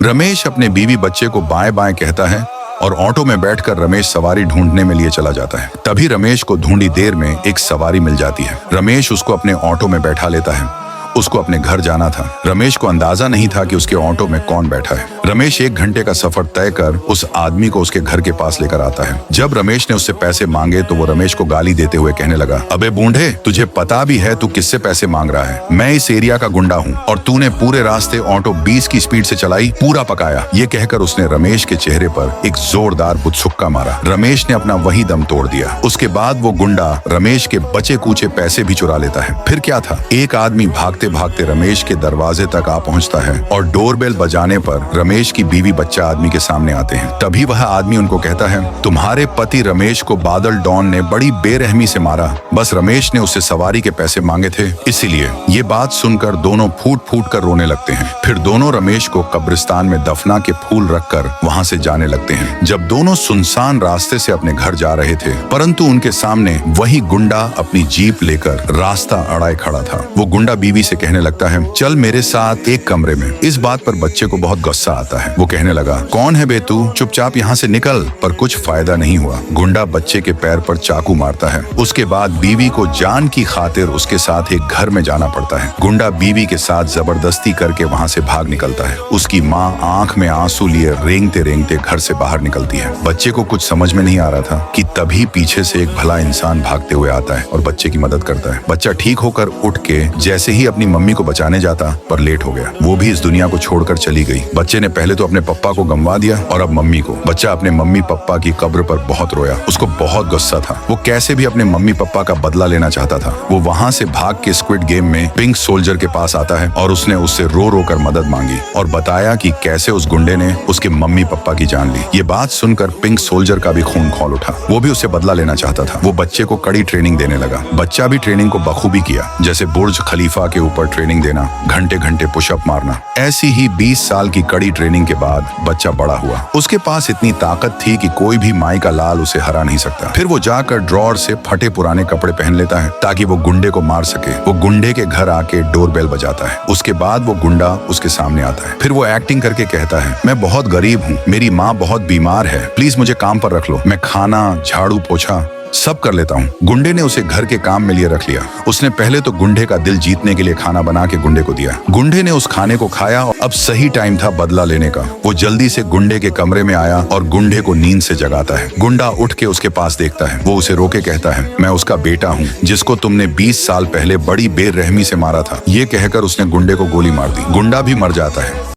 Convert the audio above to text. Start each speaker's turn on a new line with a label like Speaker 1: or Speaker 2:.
Speaker 1: रमेश अपने बीवी बच्चे को बाएं बाएं कहता है और ऑटो में बैठकर रमेश सवारी ढूंढने में लिए चला जाता है। तभी रमेश को ढूंढी देर में एक सवारी मिल जाती है। रमेश उसको अपने ऑटो में बैठा लेता है। उसको अपने घर जाना था। रमेश को अंदाजा नहीं था कि उसके ऑटो में कौन बैठा है। रमेश 1 घंटे का सफर तय कर उस आदमी को उसके घर के पास लेकर आता है। जब रमेश ने उससे पैसे मांगे तो वो रमेश को गाली देते हुए कहने लगा, अबे बूढ़े, तुझे पता भी है तू किससे पैसे मांग रहा है? मैं इस एरिया का गुंडा हूँ और तूने पूरे रास्ते ऑटो 20 की स्पीड से चलाई, पूरा पकाया। ये कहकर उसने रमेश के चेहरे पर एक जोरदार बुतसुक्का मारा। रमेश ने अपना वही दम तोड़ दिया। उसके बाद वो गुंडा रमेश के बचे कूचे पैसे भी चुरा लेता है। फिर क्या था, एक आदमी भागते भागते रमेश के दरवाजे तक आ पहुंचता है और डोरबेल बजाने पर रमेश की बीवी बच्चा आदमी के सामने आते हैं। तभी वह आदमी उनको कहता है, तुम्हारे पति रमेश को बादल डॉन ने बड़ी बेरहमी से मारा। बस रमेश ने उससे सवारी के पैसे मांगे थे, इसीलिए। ये बात सुनकर दोनों फूट फूट कर रोने लगते हैं। फिर दोनों रमेश को कब्रिस्तान में दफना के फूल रखकर वहां से जाने लगते हैं। जब दोनों सुनसान रास्ते से अपने घर जा रहे थे, परंतु उनके सामने वही गुंडा अपनी जीप लेकर रास्ता अड़ाए खड़ा था। वो गुंडा बीवी से कहने लगता है, चल मेरे साथ एक कमरे में। इस बात पर बच्चे को बहुत गुस्सा आता है। वो कहने लगा, कौन है बे तू? चुपचाप यहाँ से निकल। पर कुछ फायदा नहीं हुआ। गुंडा बच्चे के पैर पर चाकू मारता है। उसके बाद बीवी को जान की खातिर उसके साथ एक घर में जाना पड़ता है। गुंडा बीवी के साथ जबरदस्ती करके वहाँ से भाग निकलता है। उसकी माँ आंख में आंसू लिए रेंगते रेंगते घर से बाहर निकलती है। बच्चे को कुछ समझ में नहीं आ रहा था कि तभी पीछे से एक भला इंसान भागते हुए आता है और बच्चे की मदद करता है। बच्चा ठीक होकर उठ के जैसे ही अपनी मम्मी को बचाने जाता, पर लेट हो गया। वो भी इस दुनिया को छोड़कर चली गई। बच्चे ने पहले तो अपने पप्पा को गंवा दिया और अब मम्मी को। बच्चा अपने मम्मी पप्पा की कब्र पर बहुत रोया। उसको बहुत गुस्सा था। वो कैसे भी अपने मम्मी पप्पा का बदला लेना चाहता था। वो वहाँ से भाग के स्क्विड गेम में पिंक सोल्जर के पास आता है और उसने उससे रो रो कर मदद मांगी और बताया कि कैसे उस गुंडे ने उसके मम्मी पप्पा की जान ली। ये बात सुनकर पिंक सोल्जर का भी खून खौल उठा। वो भी उससे बदला लेना चाहता था। वो बच्चे को कड़ी ट्रेनिंग देने लगा। बच्चा भी ट्रेनिंग को बखूबी किया, जैसे बुर्ज खलीफा के ऊपर ट्रेनिंग देना, घंटे घंटे पुशअप मारना। ऐसी ही 20 साल की कड़ी ट्रेनिंग के बाद बच्चा बड़ा हुआ। उसके पास इतनी ताकत थी कि कोई भी माई का लाल उसे हरा नहीं सकता। फिर वो जाकर ड्रॉअर से फटे पुराने कपड़े पहन लेता है ताकि वो गुंडे को मार सके। वो गुंडे के घर आके डोरबेल बजाता है। उसके बाद वो गुंडा उसके सामने आता है। फिर वो एक्टिंग करके कहता है, मैं बहुत गरीब हूँ, मेरी माँ बहुत बीमार है, प्लीज मुझे काम पर रख लो। मैं खाना, झाड़ू, पोछा सब कर लेता हूँ। गुंडे ने उसे घर के काम में लिए रख लिया। उसने पहले तो गुंडे का दिल जीतने के लिए खाना बना के गुंडे को दिया। गुंडे ने उस खाने को खाया और अब सही टाइम था बदला लेने का। वो जल्दी से गुंडे के कमरे में आया और गुंडे को नींद से जगाता है। गुंडा उठ के उसके पास देखता है। वो उसे रोके कहता है, मैं उसका बेटा हूँ जिसको तुमने 20 साल पहले बड़ी बेरहमी से मारा था। ये कहकर उसने गुंडे को गोली मार दी। गुंडा भी मर जाता है।